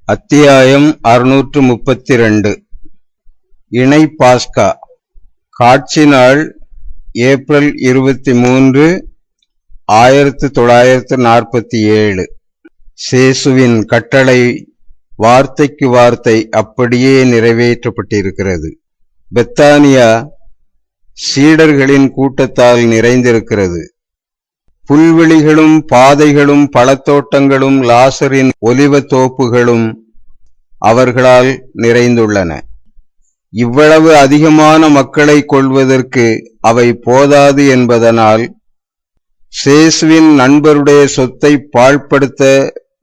அத்தியாயம் 632. இணை பாஸ்கா. காட்சி நாள் ஏப்ரல் 23, 1947. சேசுவின் கட்டளை வார்த்தைக்கு வார்த்தை அப்படியே நிறைவேற்றப்பட்டிருக்கிறது. பெத்தானியா சீடர்களின் கூட்டத்தால் நிறைந்திருக்கிறது. புல்வெளிகளும் பாதைகளும் பழத்தோட்டங்களும் லாசரின் ஒலிவ தோப்புகளும் அவர்களால் நிறைந்துள்ளன. இவ்வளவு அதிகமான மக்களை கொள்வதற்கு அவை போதாது என்பதனால் சேசுவின் நண்பருடைய சொத்தை பாழ்படுத்த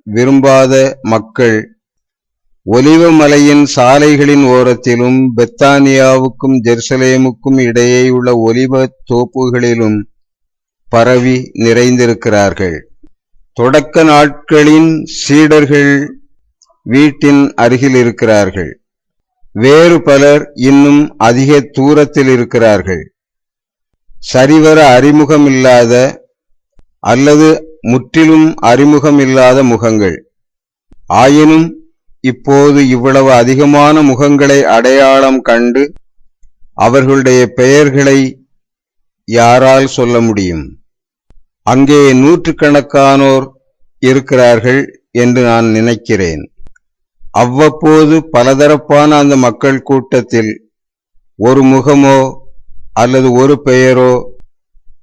விரும்பாத மக்கள் ஒலிவ மலையின் சாலைகளின் ஓரத்திலும் பெத்தானியாவுக்கும் ஜெருசலேமுக்கும் இடையேயுள்ள ஒலிவ தோப்புகளிலும் பரவி நிறைந்திருக்கிறார்கள். தொடக்க நாட்களின் சீடர்கள் வீட்டின் அருகில் இருக்கிறார்கள். வேறு பலர் இன்னும் அதிக தூரத்தில் இருக்கிறார்கள். சரிவர அறிமுகமில்லாத அல்லது முற்றிலும் அறிமுகமில்லாத முகங்கள். ஆயினும் இப்போது இவ்வளவு அதிகமான முகங்களை அடையாளம் கண்டு அவர்களுடைய பெயர்களை யாரால் சொல்ல முடியும்? அங்கே நூற்றுக்கணக்கானோர் இருக்கிறார்கள் என்று நான் நினைக்கிறேன். அவ்வப்போது பலதரப்பான அந்த மக்கள் கூட்டத்தில் ஒரு முகமோ அல்லது ஒரு பெயரோ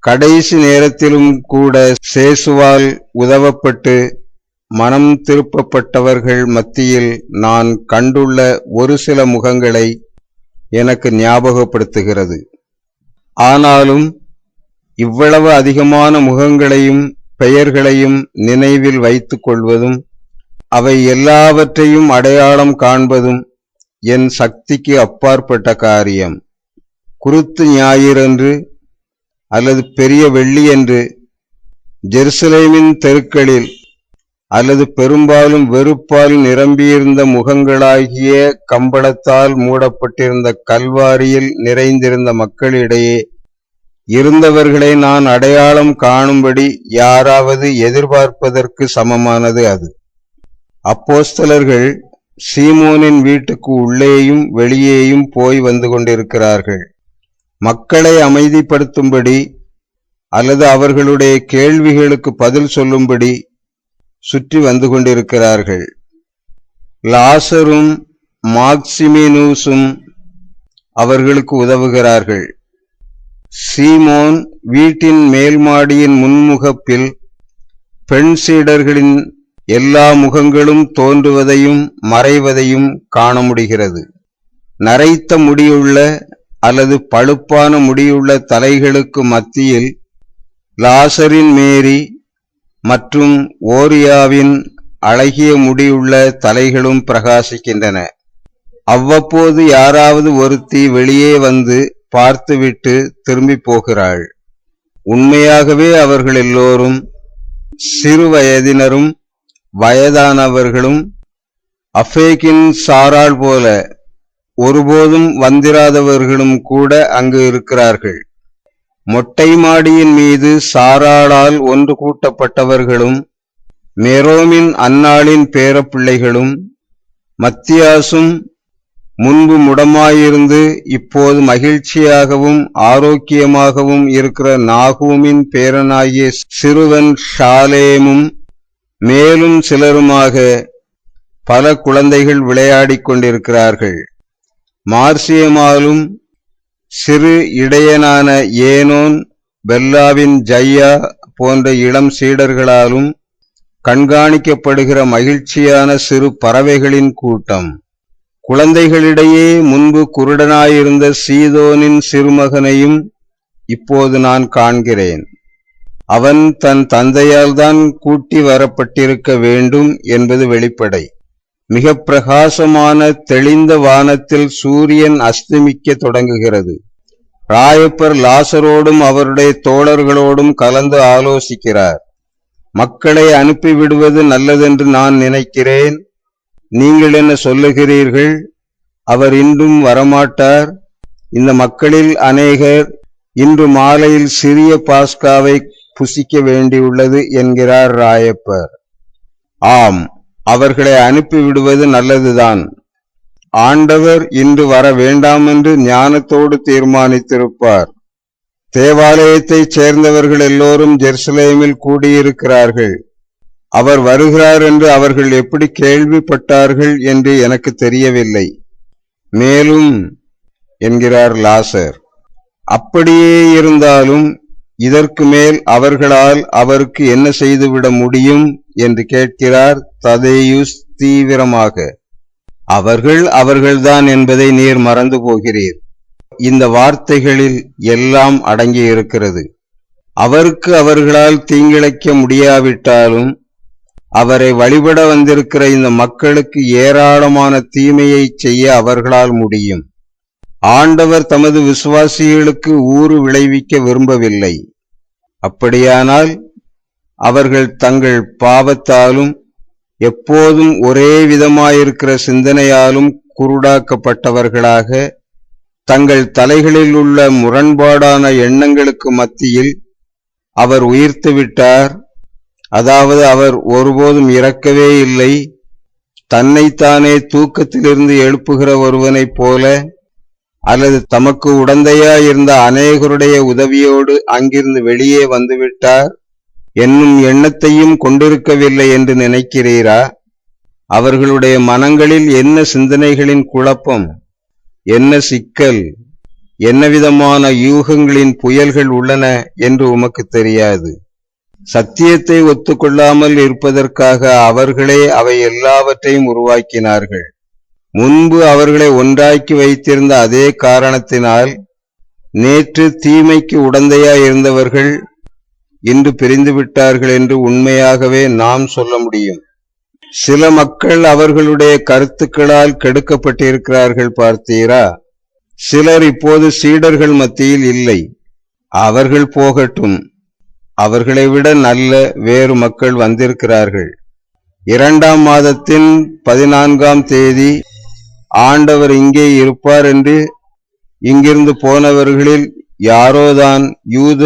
கடைசி நேரத்திலும் கூட சேசுவால் உதவப்பட்டு மனம் திருப்பப்பட்டவர்கள் மத்தியில் நான் கண்டுள்ள ஒரு சில முகங்களை எனக்கு ஞாபகப்படுத்துகிறது. ஆனாலும் இவ்வளவு அதிகமான முகங்களையும் பெயர்களையும் நினைவில் வைத்துக் கொள்வதும் அவை எல்லாவற்றையும் அடையாளம் காண்பதும் என் சக்திக்கு அப்பாற்பட்ட காரியம். குருத்து ஞாயிறன்று அல்லது பெரிய வெள்ளியன்று ஜெருசலேமின் தெருக்களில் அல்லது பெரும்பாலும் வெறுப்பால் நிரம்பியிருந்த முகங்களாகிய கம்பளத்தால் மூடப்பட்டிருந்த கல்வாரியில் நிறைந்திருந்த மக்களிடையே இருந்தவர்களை நான் அடையாளம் காணும்படி யாராவது எதிர்பார்ப்பதற்கு சமமானது அது. அப்போஸ்தலர்கள் சீமோனின் வீட்டுக்கு உள்ளேயும் வெளியேயும் போய் வந்து கொண்டிருக்கிறார்கள். மக்களை அமைதிப்படுத்தும்படி அல்லது அவர்களுடைய கேள்விகளுக்கு பதில் சொல்லும்படி சுற்றி வந்து கொண்டிருக்கிறார்கள். லாசரும் மாக்சிமினூசும் அவர்களுக்கு உதவுகிறார்கள். சீமோன் வீட்டின் மேல் மாடியின் முன்முகப்பில் பெண் சீடர்களின் எல்லா முகங்களும் தோன்றுவதையும் மறைவதையும் காண முடிகிறது. நரைத்த முடியுள்ள அல்லது பழுப்பான முடியுள்ள தலைகளுக்கு மத்தியில் லாசரின் மேரி மற்றும் ஓரியாவின் அழகிய முடியுள்ள தலைகளும் பிரகாசிக்கின்றன. அவ்வப்போது யாராவது ஒருத்தி வெளியே வந்து பார்த்துவிட்டு திரும்பி போகிறாள். உண்மையாகவே அவர்கள் எல்லோரும் சிறு வயதினரும் வயதானவர்களும் அஃபேக்கின் சாராள் போல ஒருபோதும் வந்திராதவர்களும் கூட அங்கு இருக்கிறார்கள். மொட்டை மாடியின் மீது சாராளால் ஒன்று கூட்டப்பட்டவர்களும் மெரோமின் அன்னாளின் பேரப்பிள்ளைகளும் மத்தியாசும் முன்பு முடமாயிருந்து இப்போது மகிழ்ச்சியாகவும் ஆரோக்கியமாகவும் இருக்கிற நாகூமின் பேரனாகிய சிறுவன் ஷாலேமும் மேலும் சிலருமாக பல குழந்தைகள் விளையாடிக் கொண்டிருக்கிறார்கள். மார்சியமாலும் சிறு இடையனான ஏனோன், பெல்லாவின் ஜையா போன்ற இளம் சீடர்களாலும் கண்காணிக்கப்படுகிற மகிழ்ச்சியான சிறு பறவைகளின் கூட்டம். குழந்தைகளிடையே முன்பு குருடனாயிருந்த சீதோனின் சிறுமகனையும் இப்போது நான் காண்கிறேன். அவன் தன் தந்தையால் தான் கூட்டி வரப்பட்டிருக்க வேண்டும் என்பது வெளிப்படை. மிக பிரகாசமான தெளிந்த வானத்தில் சூரியன் அஸ்தமிக்க தொடங்குகிறது. ராயப்பர் லாசரோடும் அவருடைய தோழர்களோடும் கலந்து ஆலோசிக்கிறார். மக்களை அனுப்பிவிடுவது நல்லதென்று நான் நினைக்கிறேன். நீங்கள் என்ன சொல்லுகிறீர்கள்? அவர் இன்றும் வரமாட்டார். இந்த மக்களில் அநேகர் இன்று மாலையில் சிறிய பாஸ்காவை புசிக்க வேண்டியுள்ளது என்கிறார் ராயப்பர். ஆம், அவர்களை அனுப்பிவிடுவது நல்லதுதான். ஆண்டவர் இன்று வர வேண்டாமென்று ஞானத்தோடு தீர்மானித்திருப்பார். தேவாலயத்தைச் சேர்ந்தவர்கள் எல்லோரும் ஜெருசலேமில் கூடியிருக்கிறார்கள். அவர் வருகிறார் என்று அவர்கள் எப்படி கேள்விப்பட்டார்கள் என்று எனக்கு தெரியவில்லை. மேலும் என்கிறார் லாசர், அப்படியே இருந்தாலும் இதற்கு மேல் அவர்களால் அவருக்கு என்ன செய்துவிட முடியும் என்று கேட்கிறார் ததேயுஸ் தீவிரமாக. அவர்கள்தான் என்பதை நீர் மறந்து போகிறீர். இந்த வார்த்தைகளில் எல்லாம் அடங்கியிருக்கிறது. அவருக்கு அவர்களால் தீங்கிழைக்க முடியாவிட்டாலும் அவரை வழிபட வந்திருக்கிற இந்த மக்களுக்கு ஏராளமான தீமையை செய்ய அவர்களால் முடியும். ஆண்டவர் தமது விசுவாசிகளுக்கு ஊறு விளைவிக்க விரும்பவில்லை. அப்படியானால் அவர்கள் தங்கள் பாவத்தாலும் எப்போதும் ஒரே விதமாயிருக்கிற சிந்தனையாலும் குருடாக்கப்பட்டவர்களாக தங்கள் தலைகளில் உள்ள முரண்பாடான எண்ணங்களுக்கு மத்தியில் அவர் உயிர்த்துவிட்டார். அதாவது அவர் ஒருபோதும் இறக்கவே இல்லை. தன்னைத்தானே தூக்கத்திலிருந்து எழுப்புகிற ஒருவனைப் போல அல்லது தமக்கு உடந்தையாயிருந்த அநேகருடைய உதவியோடு அங்கிருந்து வெளியே வந்துவிட்டார் என்னும் எண்ணத்தையும் கொண்டிருக்கவில்லை என்று நினைக்கிறீரா? அவர்களுடைய மனங்களில் என்ன சிந்தனைகளின் குழப்பம், என்ன சிக்கல், என்னவிதமான யூகங்களின் புயல்கள் உள்ளன என்று உமக்கு தெரியாது. சத்தியத்தை ஒத்துக்கொள்ளாமல் இருப்பதற்காக அவர்களே அவை எல்லாவற்றையும் உருவாக்கினார்கள். முன்பு அவர்களை ஒன்றாக்கி வைத்திருந்த அதே காரணத்தினால் நேற்று தீமைக்கு உடந்தையாயிருந்தவர்கள் இன்று பிரிந்துவிட்டார்கள் என்று உண்மையாகவே நாம் சொல்ல முடியும். சில மக்கள் அவர்களுடைய கருத்துக்களால் கெடுக்கப்பட்டிருக்கிறார்கள் பார்த்தீரா? சிலர் இப்போது சீடர்கள் மத்தியில் இல்லை. அவர்கள் போகட்டும். அவர்களை விட நல்ல வேறு மக்கள் வந்திருக்கிறார்கள். 2ஆம் மாதத்தின் 14ஆம் தேதி ஆண்டவர் இங்கே இருப்பார் என்று இங்கிருந்து போனவர்களில் யாரோதான் யூத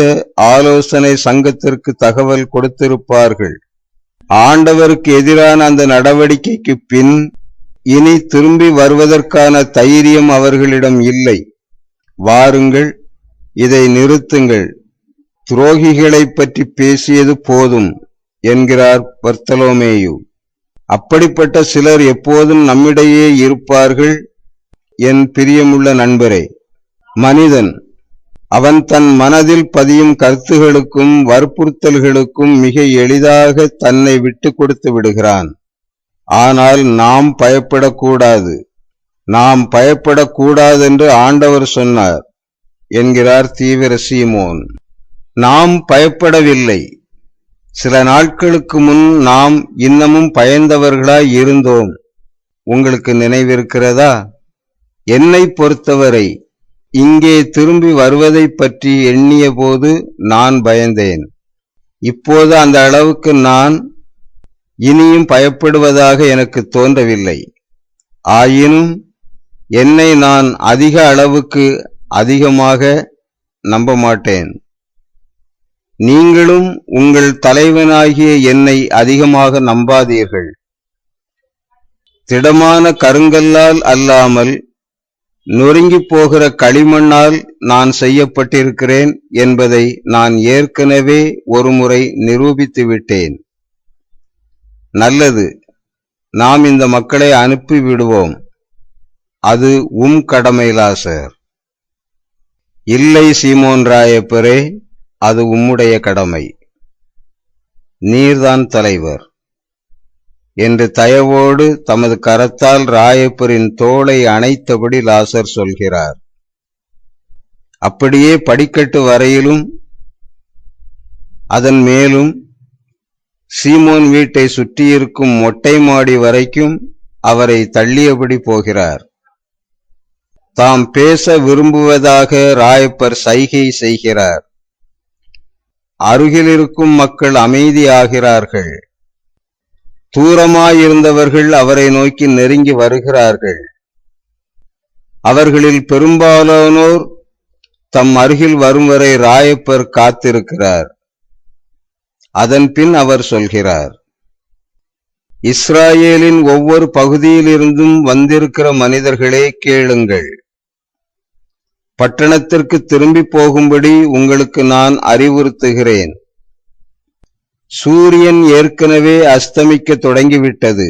ஆலோசனை சங்கத்திற்கு தகவல் கொடுத்திருப்பார்கள். ஆண்டவருக்கு எதிரான அந்த நடவடிக்கைக்கு பின் இனி திரும்பி வருவதற்கான தைரியம் அவர்களிடம் இல்லை. வாருங்கள், இதை நிறுத்துங்கள். துரோகிகளைப் பற்றி பேசியது போதும் என்கிறார் பர்த்தலோமேயு. அப்படிப்பட்ட சிலர் எப்போதும் நம்மிடையே இருப்பார்கள். என் பிரியமுள்ள நண்பரே, மனிதன் அவன் தன் மனதில் பதியும் கருத்துகளுக்கும் வற்புறுத்தல்களுக்கும் மிக எளிதாக தன்னை விட்டு கொடுத்து விடுகிறான். ஆனால் நாம் பயப்படக்கூடாது. நாம் பயப்படக்கூடாதென்று ஆண்டவர் சொன்னார் என்கிறார் தீவிர சீமோன். நாம் பயப்படவில்லை. சில நாட்களுக்கு முன் நாம் இன்னமும் பயந்தவர்களாய் இருந்தோம். உங்களுக்கு நினைவிருக்கிறதா? என்னை பொறுத்தவரை இங்கே திரும்பி வருவதை பற்றி எண்ணிய போது நான் பயந்தேன். இப்போது அந்த அளவுக்கு நான் இனியும் பயப்படுவதாக எனக்கு தோன்றவில்லை. ஆயினும் என்னை நான் அதிக அளவுக்கு அதிகமாக நம்ப மாட்டேன். நீங்களும் உங்கள் தலைவனாகிய என்னை அதிகமாக நம்பாதீர்கள். திடமான கருங்கல்லால் அல்லாமல் நொறுங்கி போகிற களிமண்ணால் நான் செய்யப்பட்டிருக்கிறேன் என்பதை நான் ஏற்கனவே ஒருமுறை நிரூபித்து விட்டேன். நல்லது, நாம் இந்த மக்களை அனுப்பி விடுவோம். அது கடமை லாசர். இல்லை சீமோன் ராயப்பரே, அது உம்முடைய கடமை. நீர்தான் தலைவர் என்று தயவோடு தமது கரத்தால் ராயப்பரின் தோளை அணைத்தபடி லாசர் சொல்கிறார். அப்படியே படிக்கட்டு வரையிலும் அதன் மேலும் சீமோன் வீட்டை சுற்றியிருக்கும் மொட்டை மாடி வரைக்கும் அவரை தள்ளியபடி போகிறார். தாம் பேச விரும்புவதாக ராயப்பர் சைகை செய்கிறார். அருகிலிருக்கும் மக்கள் அமைதியாகிறார்கள். தூரமாயிருந்தவர்கள் அவரை நோக்கி நெருங்கி வருகிறார்கள். அவர்களில் பெரும்பாலானோர் தம் அருகில் வரும் வரை ராயப்பர் காத்திருக்கிறார். அதன் பின் அவர் சொல்கிறார், இஸ்ராயேலின் ஒவ்வொரு பகுதியிலிருந்தும் வந்திருக்கிற மனிதர்களே கேளுங்கள். பட்டணத்திற்கு திரும்பி போகும்படி உங்களுக்கு நான் அறிவுறுத்துகிறேன். சூரியன் ஏற்கனவே அஸ்தமிக்க தொடங்கிவிட்டது.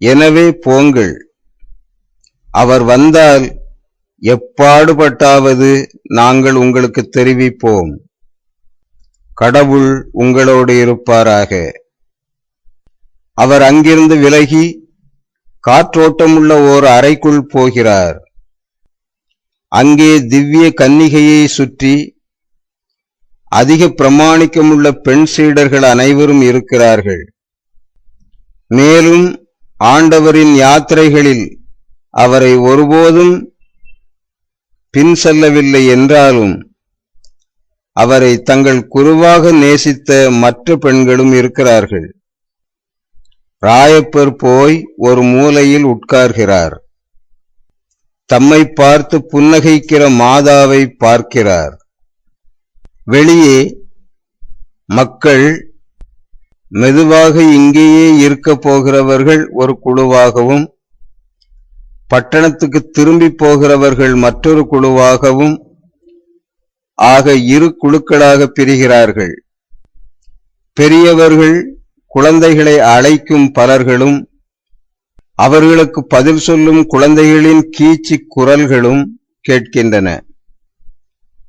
எனவே போங்கள். அவர் வந்தால் எப்பாடுபட்டாவது நாங்கள் உங்களுக்கு தெரிவிப்போம். கடவுள் உங்களோடு இருப்பாராக. அவர் அங்கிருந்து விலகி காற்றோட்டமுள்ள ஓர் அறைக்குள் போகிறார். அங்கே திவ்ய கன்னிகையை சுற்றி அதிக பிரமாணிக்கமுள்ள பெண் சீடர்கள் அனைவரும் இருக்கிறார்கள். மேலும் ஆண்டவரின் யாத்திரைகளில் அவரை ஒருபோதும் பின் செல்லவில்லை என்றாலும் அவரை தங்கள் குருவாக நேசித்த மற்ற பெண்களும் இருக்கிறார்கள். ராயப்பர் போய் ஒரு மூலையில் உட்கார்கிறார். தம்மை பார்த்து புன்னகைக்கிற மாதாவை பார்க்கிறார். வெளியே மக்கள் மெதுவாக இங்கேயே இருக்கப் போகிறவர்கள் ஒரு குழுவாகவும் பட்டணத்துக்கு திரும்பி போகிறவர்கள் மற்றொரு குழுவாகவும் ஆக இரு குழுக்களாக பிரிகிறார்கள். பெரியவர்கள் குழந்தைகளை அழைக்கும் பலர்களும் அவர்களுக்கு பதில் சொல்லும் குழந்தைகளின் கீச்சு குரல்களும் கேட்கின்றன.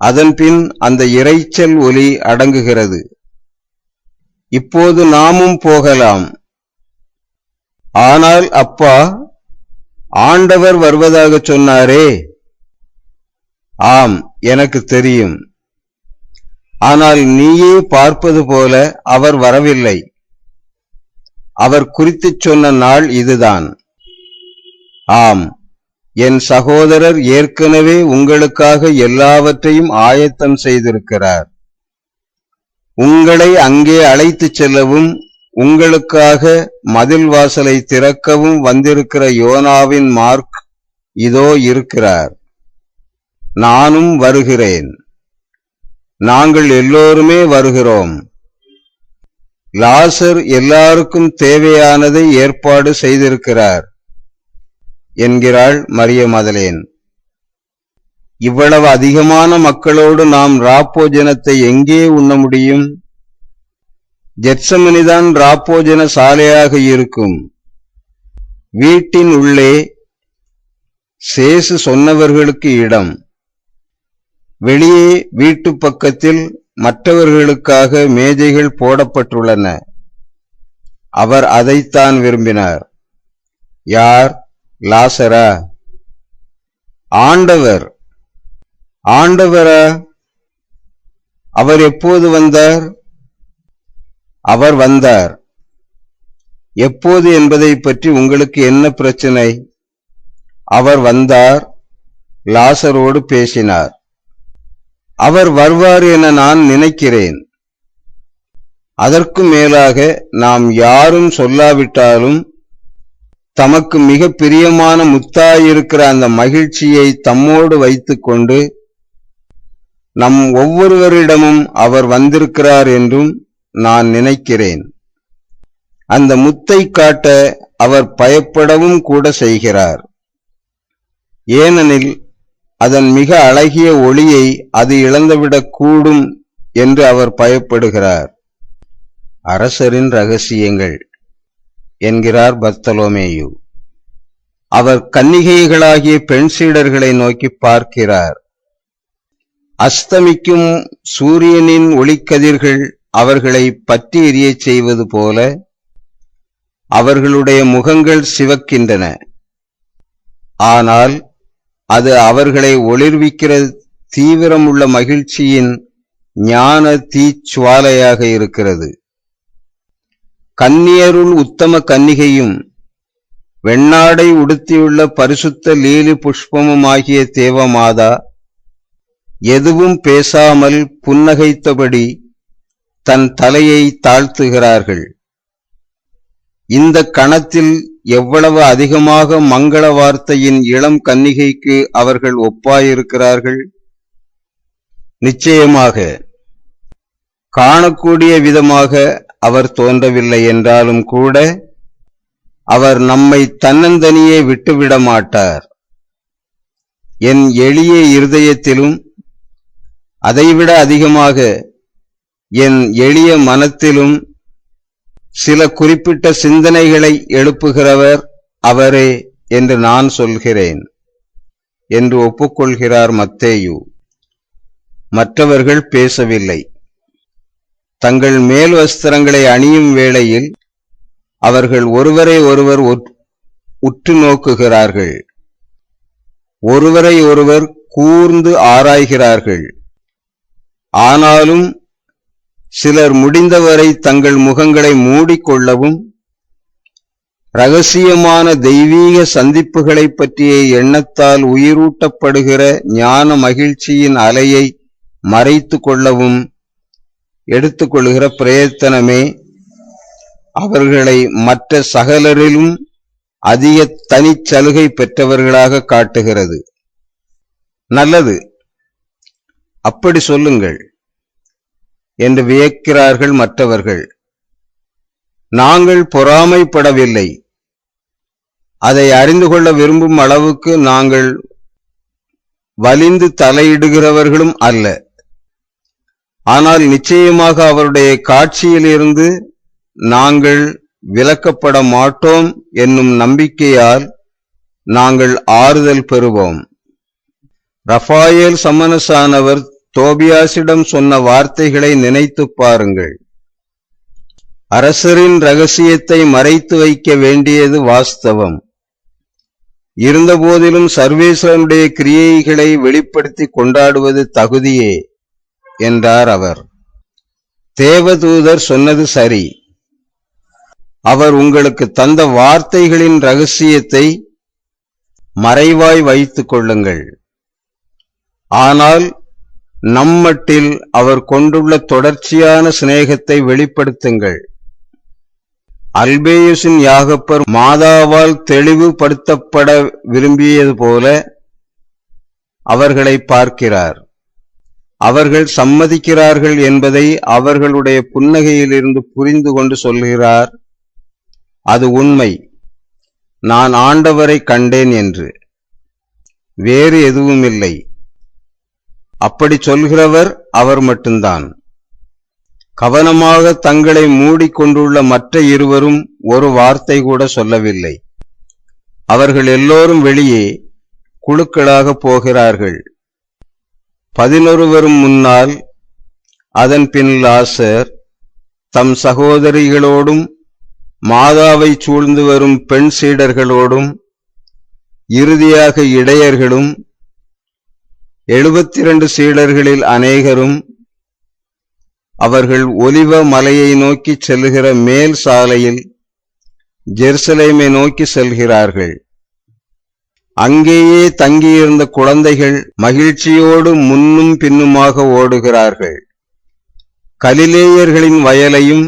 அதன்பின் அந்த இரைச்சல் ஒலி அடங்குகிறது. இப்போது நாமும் போகலாம். ஆனால் அப்பா, ஆண்டவர் வருவதாக சொன்னாரே. ஆம், எனக்கு தெரியும். ஆனால் நீயே பார்ப்பது போல அவர் வரவில்லை. அவர் குறித்துச் சொன்ன நாள் இதுதான். ஆம், என் சகோதரர் ஏற்கனவே உங்களுக்காக எல்லாவற்றையும் ஆயத்தம் செய்திருக்கிறார். உங்களை அங்கே அழைத்துச் செல்லவும் உங்களுக்காக மதில் வாசலை திறக்கவும் வந்திருக்கிற யோனாவின் மார்க் இதோ இருக்கிறார். நானும் வருகிறேன். நாங்கள் எல்லோருமே வருகிறோம். லாசர் எல்லாருக்கும் தேவையானதை ஏற்பாடு செய்திருக்கிறார் என்கிறாள் மரிய மதலேன். இவ்வளவு அதிகமான மக்களோடு நாம் ராப்போஜனத்தை எங்கே உண்ண முடியும்? ஜெத்சமனிதான் ராப்போஜன சாலையாக இருக்கும். வீட்டின் உள்ளே சேசு சொன்னவர்களுக்கு இடம். வெளியே வீட்டு பக்கத்தில் மற்றவர்களுக்காக மேஜைகள் போடப்பட்டுள்ளன. அவர் அதைத்தான் விரும்பினார். யார்? லாசரா? ஆண்டவர். ஆண்டவரா? அவர் எப்போது வந்தார்? அவர் வந்தார். எப்போது என்பதை பற்றி உங்களுக்கு என்ன பிரச்சனை? அவர் வந்தார், லாசரோடு பேசினார். அவர் வருவார் என நான் நினைக்கிறேன். அதற்கு மேலாக நாம் யாரும் சொல்லாவிட்டாலும் தமக்கு மிக பிரியமான முத்தாயிருக்கிற அந்த மகிழ்ச்சியை தம்மோடு வைத்துக்கொண்டு நம் ஒவ்வொருவரிடமும் அவர் வந்திருக்கிறார் என்றும் நான் நினைக்கிறேன். அந்த முத்தை காட்ட அவர் பயப்படவும் கூட செய்கிறார். ஏனெனில் அதன் மிக அழகிய ஒளியை அது இழந்துவிடக் கூடும் என்று அவர் பயப்படுகிறார். அரசரின் ரகசியங்கள் என்கிறார் பர்த்தலோமேயு. அவர் கன்னிகைகளாகிய பெண் சீடர்களை நோக்கி பார்க்கிறார். அஸ்தமிக்கும் சூரியனின் ஒளிக்கதிர்கள் அவர்களை பற்றி எரியச் செய்வது போல அவர்களுடைய முகங்கள் சிவக்கின்றன. ஆனால் அது அவர்களை ஒளிர்விக்கிற தீவிரமுள்ள மகிழ்ச்சியின் ஞான தீச்சுவாலையாக இருக்கிறது. கன்னியருள் உத்தம கன்னிகையும் வெண்ணாடை உடுத்தியுள்ள பரிசுத்த லீலி புஷ்பமுமாகிய தேவமாதா எதுவும் பேசாமல் புன்னகைத்தபடி தன் தலையை தாழ்த்துகிறார்கள். இந்த கணத்தில் எவ்வளவு அதிகமாக மங்கள வார்த்தையின் இளம் கன்னிகைக்கு அவர்கள் ஒப்பாயிருக்கிறார்கள். நிச்சயமாக காணக்கூடிய விதமாக அவர் தோன்றவில்லை என்றாலும் கூட அவர் நம்மை தன்னந்தனியே விட்டுவிட மாட்டார். என் எளிய இருதயத்திலும் அதைவிட அதிகமாக என் எளிய மனத்திலும் சில குறிப்பிட்ட சிந்தனைகளை எழுப்புகிறவர் அவரே என்று நான் சொல்கிறேன் என்று ஒப்புக்கொள்கிறார் மத்தேயு. மற்றவர்கள் பேசவில்லை. தங்கள் மேல் வஸ்திரங்களை அணியும் வேளையில் அவர்கள் ஒருவரை ஒருவர் உற்று நோக்குகிறார்கள். ஒருவரை ஒருவர் கூர்ந்து ஆராய்கிறார்கள். ஆனாலும் சிலர் முடிந்தவரை தங்கள் முகங்களை மூடிக்கொள்ளவும் இரகசியமான தெய்வீக சந்திப்புகளை பற்றிய எண்ணத்தால் உயிரூட்டப்படுகிற ஞான மகிழ்ச்சியின் அலையை மறைத்து கொள்ளவும் எடுத்துக்கொள்கிற பிரயத்தனமே அவர்களை மற்ற சகலரிலும் அதிக தனிச்சலுகை பெற்றவர்களாக காட்டுகிறது. நல்லது, அப்படி சொல்லுங்கள் என்று வியக்கிறார்கள் மற்றவர்கள். நாங்கள் பொறாமைப்படவில்லை. அதை அறிந்து கொள்ள விரும்பும் அளவுக்கு நாங்கள் வலிந்து தலையிடுகிறவர்களும் அல்ல. ஆனால் நிச்சயமாக அவருடைய காட்சியிலிருந்து நாங்கள் விலக்கப்பட மாட்டோம் என்னும் நம்பிக்கையால் நாங்கள் ஆறுதல் பெறுவோம். ரஃபாயேல் சம்மனசானவர் தோபியாசிடம் சொன்ன வார்த்தைகளை நினைத்து பாருங்கள். அரசரின் இரகசியத்தை மறைத்து வைக்க வேண்டியது வாஸ்தவம். இருந்தபோதிலும் சர்வேஸ்வரனுடைய கிரியைகளை வெளிப்படுத்தி கொண்டாடுவது தகுதியே என்றார் அவர். தேவதூதர் சொன்னது சரி. அவர் உங்களுக்கு தந்த வார்த்தைகளின் இரகசியத்தை மறைவாய் வைத்துக் கொள்ளுங்கள். ஆனால் நம்மட்டில் அவர் கொண்டுள்ள தொடர்ச்சியான சிநேகத்தை வெளிப்படுத்துங்கள். அல்பேயுசின் யாகப்பர் மாதாவால் தெளிவுபடுத்தப்பட விரும்பியது போல அவர்களை பார்க்கிறார். அவர்கள் சம்மதிக்கிறார்கள் என்பதை அவர்களுடைய புன்னகையிலிருந்து புரிந்து கொண்டு சொல்கிறார், அது உண்மை, நான் ஆண்டவரை கண்டேன் என்று. வேறு எதுவுமில்லை. அப்படி சொல்கிறவர் அவர் மட்டும்தான். கவனமாக தங்களை மூடிக்கொண்டுள்ள மற்ற இருவரும் ஒரு வார்த்தை கூட சொல்லவில்லை. அவர்கள் எல்லோரும் வெளியே குழுக்களாக போகிறார்கள். 11 முன்னால், அதன் பின் லாசர் தம் சகோதரிகளோடும் மாதாவை சூழ்ந்து வரும் பெண் சீடர்களோடும் இறுதியாக இடையர்களும் 72 சீடர்களில் அநேகரும் அவர்கள் ஒலிவ மலையை நோக்கி செல்லுகிற மேல் சாலையில் ஜெருசலேமை நோக்கி செல்கிறார்கள். அங்கேயே தங்கியிருந்த குழந்தைகள் மகிழ்ச்சியோடு முன்னும் பின்னுமாக ஓடுகிறார்கள். கலிலேயர்களின் வயலையும்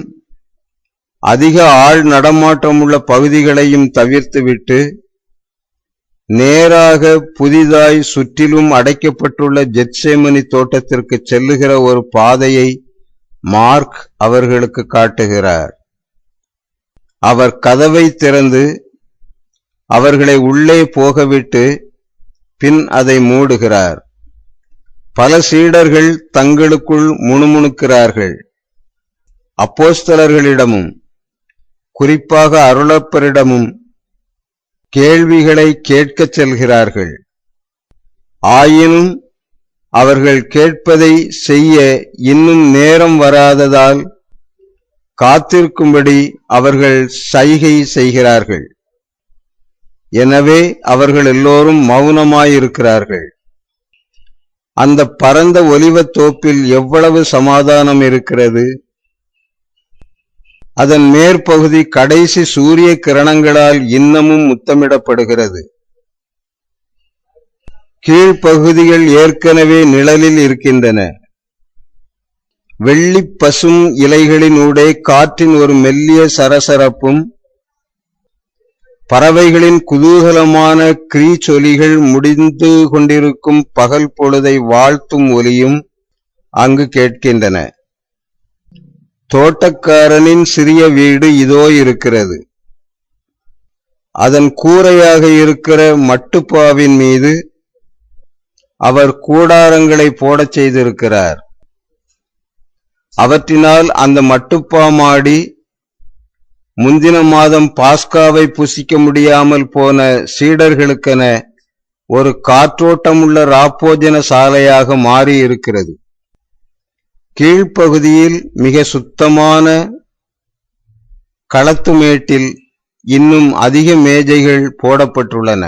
அதிக ஆள் நடமாட்டமுள்ள பகுதிகளையும் தவிர்த்துவிட்டு நேராக புதிதாய் சுற்றிலும் அடைக்கப்பட்டுள்ள ஜெத்சேமனி தோட்டத்திற்கு செல்லுகிற ஒரு பாதையை மார்க் அவர்களுக்கு காட்டுகிறார். அவர் கதவை திறந்து அவர்களை உள்ளே போகவிட்டு பின் அதை மூடுகிறார். பல சீடர்கள் தங்களுக்குள் முணுமுணுக்கிறார்கள். அப்போஸ்தலர்களிடமும் குறிப்பாக அருளப்பரிடமும் கேள்விகளை கேட்கச் செல்கிறார்கள். ஆயினும் அவர்கள் கேட்பதை செய்ய இன்னும் நேரம் வராததால் காத்திருக்கும்படி அவர்கள் சைகை செய்கிறார்கள். எனவே அவர்கள் எல்லோரும் மௌனமாயிருக்கிறார்கள். அந்த பரந்த ஒலிவத் தோப்பில் எவ்வளவு சமாதானம் இருக்கிறது! அதன் மேற்பகுதி கடைசி சூரிய கிரணங்களால் இன்னமும் முத்தமிடப்படுகிறது. கீழ்ப்பகுதிகள் ஏற்கனவே நிழலில் இருக்கின்றன. வெள்ளி பசும் இலைகளினூடே காற்றின் ஒரு மெல்லிய சரசரப்பும் பறவைகளின் குதூகலமான கிரீச்சொலிகள் முடிந்து கொண்டிருக்கும் பகல் பொழுதை வாழ்த்தும் ஒலியும் அங்கு கேட்கின்றன. தோட்டக்காரனின் சிறிய வீடு இதோ இருக்கிறது. அதன் கூரையாக இருக்கிற மட்டுப்பாவின் மீது அவர் கூடாரங்களை போடச் செய்திருக்கிறார். அவற்றினால் அந்த மட்டுப்பா மாடி முந்தின மாதம் பாஸ்காவை புசிக்க முடியாமல் போன சீடர்களுக்கென ஒரு காற்றோட்டமுள்ள ராப்போஜன சாலையாக மாறியிருக்கிறது. கீழ்ப்பகுதியில் மிக சுத்தமான களத்துமேட்டில் இன்னும் அதிக மேஜைகள் போடப்பட்டுள்ளன.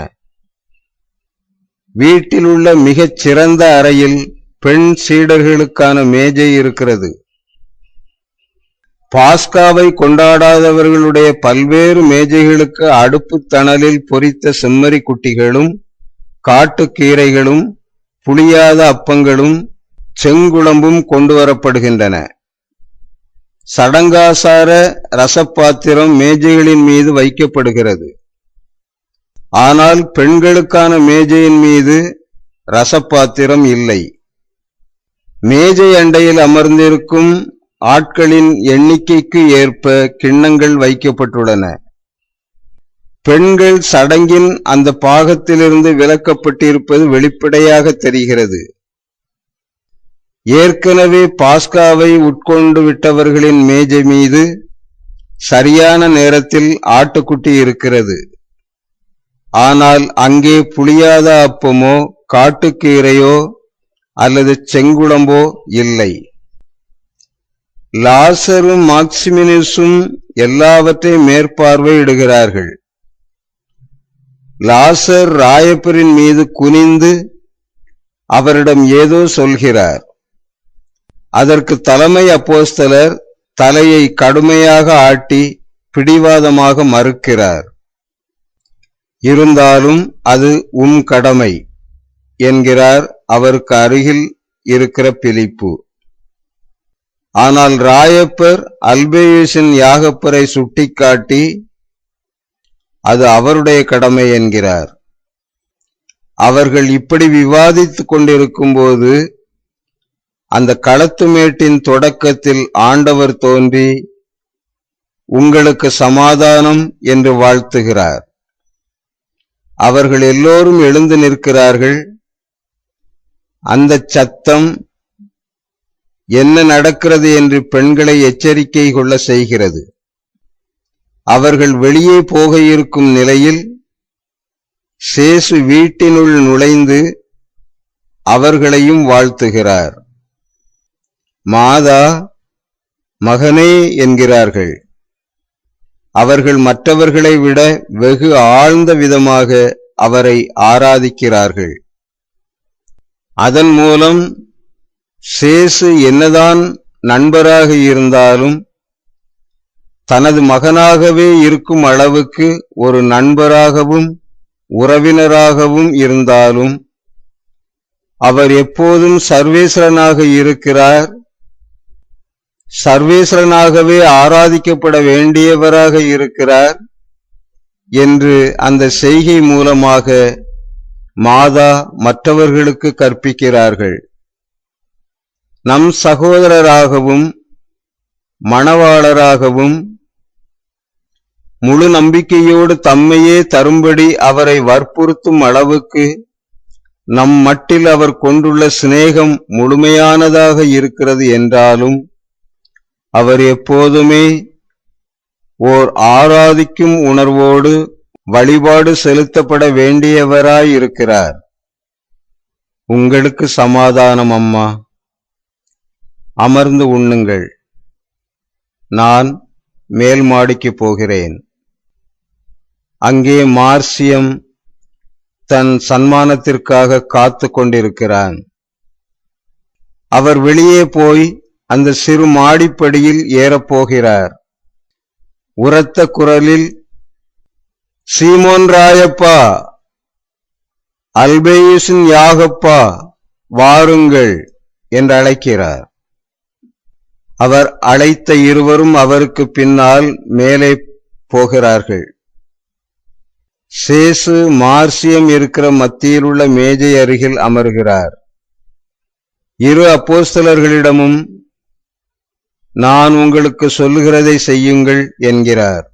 வீட்டில் உள்ள மிகச் சிறந்த அறையில் பெண் சீடர்களுக்கான மேஜை இருக்கிறது. பாஸ்காவை கொண்டாடாதவர்களுடைய பல்வேறு மேஜைகளுக்கு அடுப்பு தணலில் பொரித்த செம்மறி குட்டிகளும் காட்டுக்கீரைகளும் புளியாத அப்பங்களும் செங்குழம்பும் கொண்டு வரப்படுகின்றன. சடங்காசார ரசப்பாத்திரம் மேஜைகளின் மீது வைக்கப்படுகிறது. ஆனால் பெண்களுக்கான மேஜையின் மீது ரசப்பாத்திரம் இல்லை. மேஜை அண்டையில் அமர்ந்திருக்கும் ஆட்களின் எண்ணிக்கைக்கு ஏற்ப கிண்ணங்கள் வைக்கப்பட்டுள்ளன. பெண்கள் சடங்கின் அந்த பாகத்திலிருந்து விலக்கப்பட்டிருப்பது வெளிப்படையாக தெரிகிறது. ஏற்கனவே பாஸ்காவை உட்கொண்டு விட்டவர்களின் மேஜை மீது சரியான நேரத்தில் ஆட்டுக்குட்டி இருக்கிறது. ஆனால் அங்கே புளியாத அப்பமோ காட்டுக்கீரையோ அல்லது செங்குழம்போ இல்லை. லாசரும் மாக்சிமினுசும் எல்லாவற்றையும் மேற்பார்வையிடுகிறார்கள். லாசர் ராயப்பரின் மீது குனிந்து அவரிடம் ஏதோ சொல்கிறார். அதற்கு தலைமை அப்போஸ்தலர் தலையை கடுமையாக ஆட்டி பிடிவாதமாக மறுக்கிறார். இருந்தாலும் அது உம் கடமை என்கிறார் அவருக்கு அருகில் இருக்கிற பிலிப்பு. ஆனால் ராயப்பர் அல்பேயுசின் யாகப்பரை சுட்டிக்காட்டி அது அவருடைய கடமை என்கிறார். அவர்கள் இப்படி விவாதித்துக் கொண்டிருக்கும் போது அந்த களத்துமேட்டின் தொடக்கத்தில் ஆண்டவர் தோன்றி உங்களுக்கு சமாதானம் என்று வாழ்த்துகிறார். அவர்கள் எல்லோரும் எழுந்து நிற்கிறார்கள். அந்த சத்தம் என்ன நடக்கிறது என்று பெண்களை எச்சரிக்கை கொள்ள செய்கிறது. அவர்கள் வெளியே போக இருக்கும் நிலையில் சேசு வீட்டினுள் நுழைந்து அவர்களையும் வாழ்த்துகிறார். மாதா, மகனே என்கிறார்கள். அவர்கள் மற்றவர்களை விட வெகு ஆழ்ந்த விதமாக அவரை ஆராதிக்கிறார்கள். அதன் மூலம் சேசு என்னதான் நண்பராக இருந்தாலும் தனது மகனாகவே இருக்கும் அளவுக்கு ஒரு நண்பராகவும் உறவினராகவும் இருந்தாலும் அவர் எப்போதும் சர்வேஸ்வரனாக இருக்கிறார், சர்வேஸ்வரனாகவே ஆராதிக்கப்பட வேண்டியவராக இருக்கிறார் என்று அந்த செய்கை மூலமாக மாதா மற்றவர்களுக்கு கற்பிக்கிறார்கள். நம் சகோதரராகவும் மணவாளராகவும் முழு நம்பிக்கையோடு தம்மையே தரும்படி அவரை வற்புறுத்தும் அளவுக்கு நம் மட்டில் அவர் கொண்டுள்ள சிநேகம் முழுமையானதாக இருக்கிறது என்றாலும் அவர் எப்போதுமே ஓர் ஆராதிக்கும் உணர்வோடு வழிபாடு செலுத்தப்பட வேண்டியவராயிருக்கிறார். உங்களுக்கு சமாதானம் அம்மா. அமர்ந்து உண்ணுங்கள். நான் மேல் மாடிக்கு போகிறேன். அங்கே மார்சியம் தன் சன்மானத்திற்காக காத்து கொண்டிருக்கிறான். அவர் வெளியே போய் அந்த சிறு மாடிப்படியில் ஏறப்போகிறார். உரத்த குரலில், சீமோன் ராயப்பா, அல்பேயுசின் யாகப்பா, வாருங்கள் என்று அழைக்கிறார். அவர் அழைத்த இருவரும் அவருக்கு பின்னால் மேலே போகிறார்கள். சேசு மார்சியம் இருக்கிற மத்தியில் உள்ள மேஜை அருகில் அமர்கிறார். இரு அப்போஸ்தலர்களிடமும் நான் உங்களுக்கு சொல்லுகிறதை செய்யுங்கள் என்கிறார்.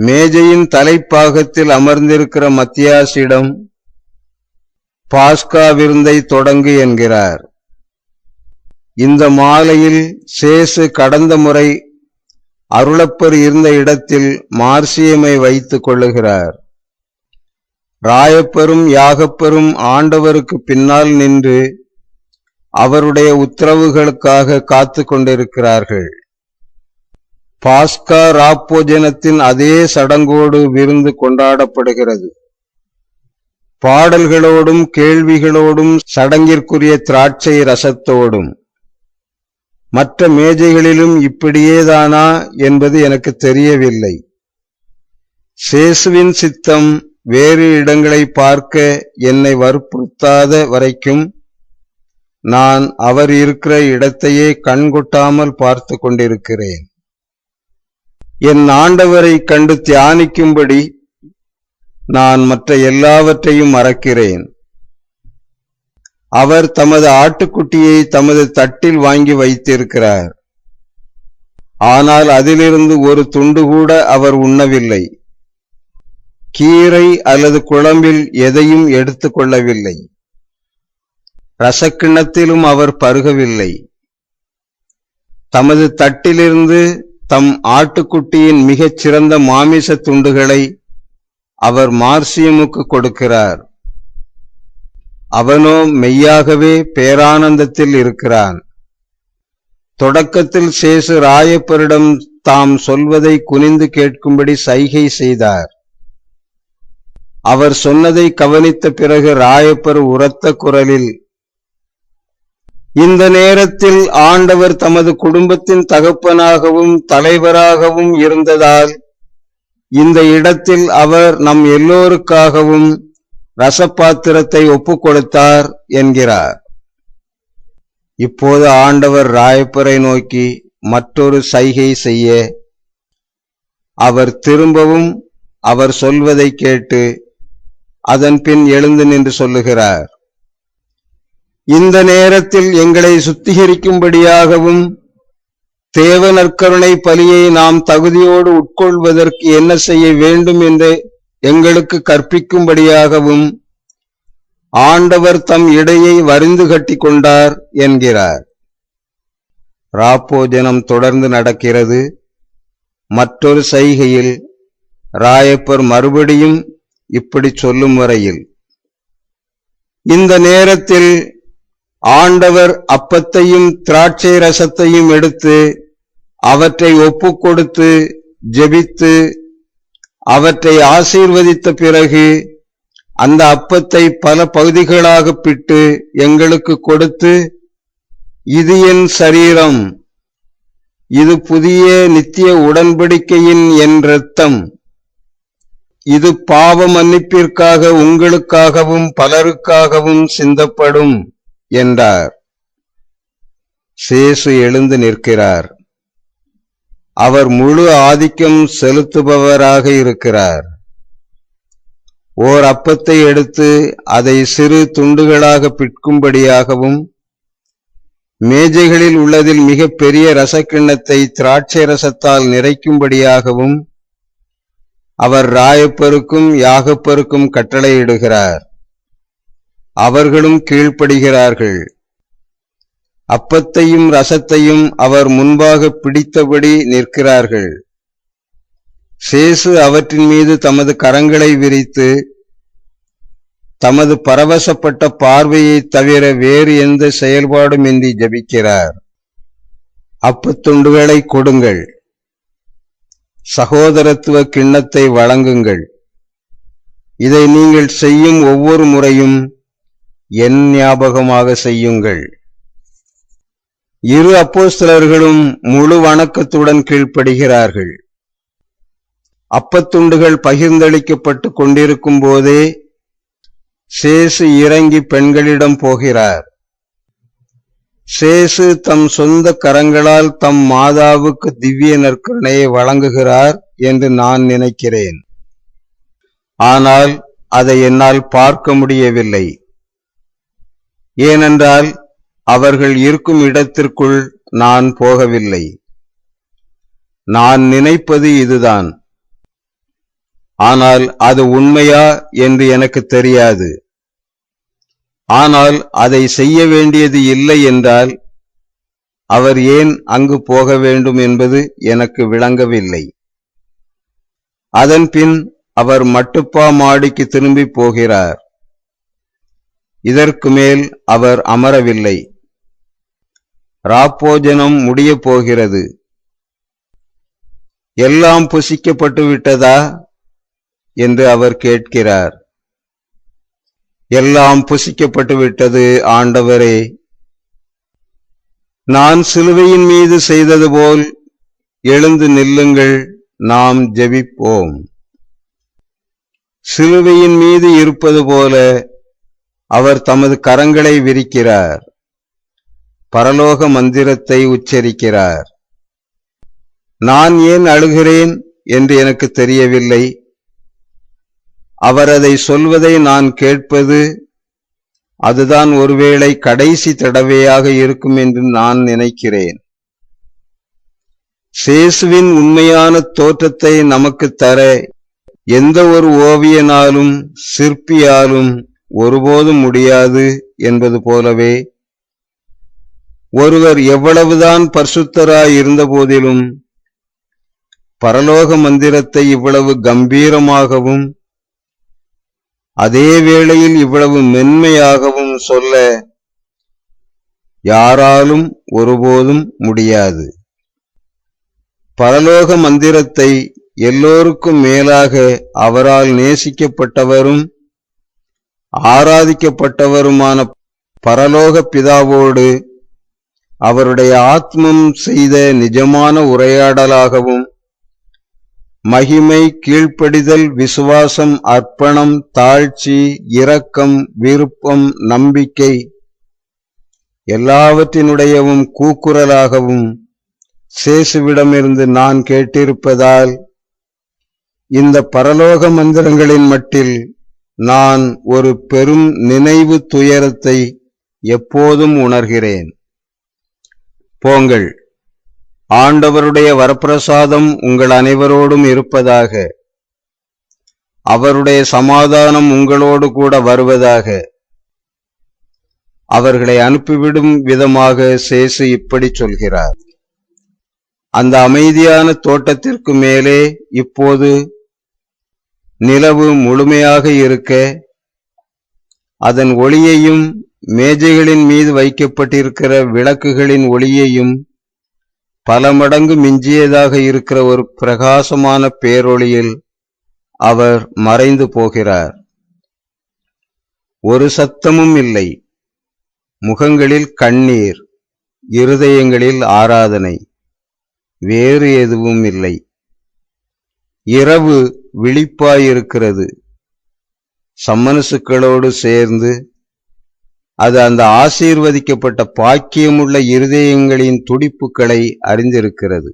மேஜையின் தலைப்பாகத்தில் அமர்ந்திருக்கிற மத்தியாசிடம் பாஸ்கா விருந்தை தொடங்கு என்கிறார். இந்த மாலையில் சேசு கடந்த முறை அருளப்பர் இருந்த இடத்தில் மார்சியமை வைத்துக் கொள்ளுகிறார். ராயப்பரும் யாகப்பரும் ஆண்டவருக்கு பின்னால் நின்று அவருடைய உத்தரவுகளுக்காக காத்து கொண்டிருக்கிறார்கள். பாஸ்கா ராப்போஜனத்தின் அதே சடங்கோடு விருந்து கொண்டாடப்படுகிறது. பாடல்களோடும் கேள்விகளோடும் சடங்கிற்குரிய திராட்சை ரசத்தோடும். மற்ற மேஜைகளிலும் இப்படியேதானா என்பது எனக்கு தெரியவில்லை. சேசுவின் சித்தம் வேறு இடங்களை பார்க்க என்னை வற்புறுத்தாத வரைக்கும் நான் அவர் இருக்கிற இடத்தையே கண்கொட்டாமல் பார்த்து கொண்டிருக்கிறேன். என் ஆண்டவரை கண்டு தியானிக்கும்படி நான் மற்ற எல்லாவற்றையும் மறக்கிறேன். அவர் தமது ஆட்டுக்குட்டியை தமது தட்டில் வாங்கி வைத்திருக்கிறார். ஆனால் அதிலிருந்து ஒரு துண்டு கூட அவர் உண்ணவில்லை. கீரை அல்லது குழம்பில் எதையும் எடுத்துக் கொள்ளவில்லை. ரசக்கிண்ணத்திலும் அவர் பருகவில்லை. தமது தட்டிலிருந்து தம் ஆட்டுக்குட்டியின் மிகச் சிறந்த மாமிச துண்டுகளை அவர் மார்சியமுக்கு கொடுக்கிறார். அவனோ மெய்யாகவே பேரானந்தத்தில் இருக்கிறான். தொடக்கத்தில் சேசு ராயப்பரிடம் தாம் சொல்வதை குனிந்து கேட்கும்படி சைகை செய்தார். அவர் சொன்னதை கவனித்த பிறகு ராயப்பர் உரத்த குரலில், இந்த நேரத்தில் ஆண்டவர் தமது குடும்பத்தின் தகப்பனாகவும் தலைவராகவும் இருந்ததால் இந்த இடத்தில் அவர் நம் எல்லோருக்காகவும் ரசப்பாத்திரத்தை ஒப்புக் கொடுத்தார் என்கிறார். இப்போது ஆண்டவர் ராயப்பரை நோக்கி மற்றொரு சைகை செய்ய, அவர் திரும்பவும் அவர் சொல்வதை கேட்டு அதன் பின் எழுந்து நின்று சொல்லுகிறார், இந்த நேரத்தில் எங்களை சுத்திகரிக்கும்படியாகவும் தேவ நற்கருணை பலியை நாம் தகுதியோடு உட்கொள்வதற்கு என்ன செய்ய வேண்டும் என்று எங்களுக்கு கற்பிக்கும்படியாகவும் ஆண்டவர் தம் இடையை வரிந்து கட்டி கொண்டார் என்கிறார். ராப்போஜனம் தொடர்ந்து நடக்கிறது. மற்றொரு சைகையில் ராயப்பர் மறுபடியும் இப்படி சொல்லும் வரையில், இந்த நேரத்தில் ஆண்டவர் அப்பத்தையும் திராட்சை ரசத்தையும் எடுத்து அவற்றை ஒப்புக் கொடுத்து ஜெபித்து அவற்றை ஆசீர்வதித்த பிறகு அந்த அப்பத்தை பல பகுதிகளாக பிட்டு எங்களுக்கு கொடுத்து, இது என் சரீரம், இது புதிய நித்திய உடன்படிக்கையின் என் இரத்தம், இது பாவ மன்னிப்பிற்காக உங்களுக்காகவும் பலருக்காகவும் சிந்தப்படும் என்றார். சேசு எழுந்து நிற்கிறார். அவர் முழு ஆதிக்கம் செலுத்துபவராக இருக்கிறார். ஓர் அப்பத்தை எடுத்து அதை சிறு துண்டுகளாக பிற்கும்படியாகவும் மேஜைகளில் உள்ளதில் மிக பெரிய ரசக்கிண்ணத்தை திராட்சை ரசத்தால் நிறைக்கும்படியாகவும் அவர் ராயப்பருக்கும் யாகப்பருக்கும் கட்டளையிடுகிறார். அவர்களும் கீழ்ப்படுகிறார்கள். அப்பத்தையும் ரசத்தையும் அவர் முன்பாக பிடித்தபடி நிற்கிறார்கள். சேசு அவற்றின் மீது தமது கரங்களை விரித்து தமது பரவசப்பட்ட பார்வையை தவிர வேறு எந்த செயல்பாடுமின்றி ஜெபிக்கிறார். அப்பத்துண்டுகளை கொடுங்கள், சகோதரத்துவ கிண்ணத்தை வழங்குங்கள். இதை நீங்கள் செய்யும் ஒவ்வொரு முறையும் என் ஞாபகமாக செய்யுங்கள். இரு அப்போஸ்தலர்களும் முழு வணக்கத்துடன் கீழ்ப்படுகிறார்கள். அப்பத்துண்டுகள் பகிர்ந்தளிக்கப்பட்டு கொண்டிருக்கும் போதே சேசு இறங்கி பெண்களிடம் போகிறார். சேசு தம் சொந்த கரங்களால் தம் மாதாவுக்கு திவ்ய நற்கருணையை வழங்குகிறார் என்று நான் நினைக்கிறேன். ஆனால் அதை என்னால் பார்க்க முடியவில்லை. ஏனென்றால் அவர்கள் இருக்கும் இடத்திற்குள் நான் போகவில்லை. நான் நினைப்பது இதுதான். ஆனால் அது உண்மையா என்று எனக்கு தெரியாது. ஆனால் அதை செய்ய வேண்டியது இல்லை என்றால் அவர் ஏன் அங்கு போக வேண்டும் என்பது எனக்கு விளங்கவில்லை. அதன்பின் அவர் மட்டுப்பா மாடிக்கு திரும்பி போகிறார். இதற்கு மேல் அவர் அமரவில்லை. ராப்போஜனம் முடியப் போகிறது. எல்லாம் புசிக்கப்பட்டு விட்டதா என்று அவர் கேட்கிறார். எல்லாம் புசிக்கப்பட்டு விட்டது ஆண்டவரே. நான் சிலுவையின் மீது செய்தது போல் எழுந்து நில்லுங்கள், நாம் ஜெபிப்போம். சிலுவையின் மீது இருப்பது போல அவர் தமது கரங்களை விரிக்கிறார். பரலோக மந்திரத்தை உச்சரிக்கிறார். நான் ஏன் அழுகிறேன் என்று எனக்கு தெரியவில்லை. அவர் அதை சொல்வதை நான் கேட்பது, அதுதான் ஒருவேளை கடைசி தடவையாக இருக்கும் என்று நான் நினைக்கிறேன். சேசுவின் உண்மையான தோற்றத்தை நமக்கு தர எந்த ஒரு ஓவியனாலும் சிற்பியாலும் ஒருபோதும் முடியாது என்பது போலவே, ஒருவர் எவ்வளவுதான் பரிசுத்தராய் இருந்த போதிலும் பரலோக மந்திரத்தை இவ்வளவு கம்பீரமாகவும் அதே வேளையில் இவ்வளவு மென்மையாகவும் சொல்ல யாராலும் ஒருபோதும் முடியாது. பரலோக மந்திரத்தை எல்லோருக்கும் மேலாக அவரால் நேசிக்கப்பட்டவரும் ஆராதிக்கப்பட்டவருமான பரலோக பிதாவோடு அவருடைய ஆத்மம் செய்த நிஜமான உரையாடலாகவும், மகிமை, கீழ்ப்படிதல், விசுவாசம், அர்ப்பணம், தாழ்ச்சி, இரக்கம், விருப்பம், நம்பிக்கை எல்லாவற்றினுடையவும் கூக்குரலாகவும் சேசுவிடமிருந்து நான் கேட்டிருப்பதால் இந்த பரலோக மந்திரங்களின் மட்டில் நான் ஒரு பெரும் நினைவு துயரத்தை எப்போதும் உணர்கிறேன். போங்கள். ஆண்டவருடைய வரப்பிரசாதம் உங்கள் அனைவரோடும் இருப்பதாக. அவருடைய சமாதானம் உங்களோடு கூட வருவதாக. அவர்களை அனுப்பிவிடும் விதமாக சேசு இப்படி சொல்கிறார். அந்த அமைதியான தோட்டத்திற்கு மேலே இப்போது நிலவு முழுமையாக இருக்க, அதன் ஒளியையும் மேஜைகளின் மீது வைக்கப்பட்டிருக்கிற விளக்குகளின் ஒளியையும் பல மடங்கு மிஞ்சியதாக இருக்கிற ஒரு பிரகாசமான பேரொளியில் அவர் மறைந்து போகிறார். ஒரு சத்தமும் இல்லை. முகங்களில் கண்ணீர், இருதயங்களில் ஆராதனை, வேறு எதுவும் இல்லை. இரவு விழிப்பாயிருக்கிறது. சம்மனசுக்களோடு சேர்ந்து அது அந்த ஆசீர்வதிக்கப்பட்ட பாக்கியமுள்ள இருதயங்களின் துடிப்புகளை அறிந்திருக்கிறது.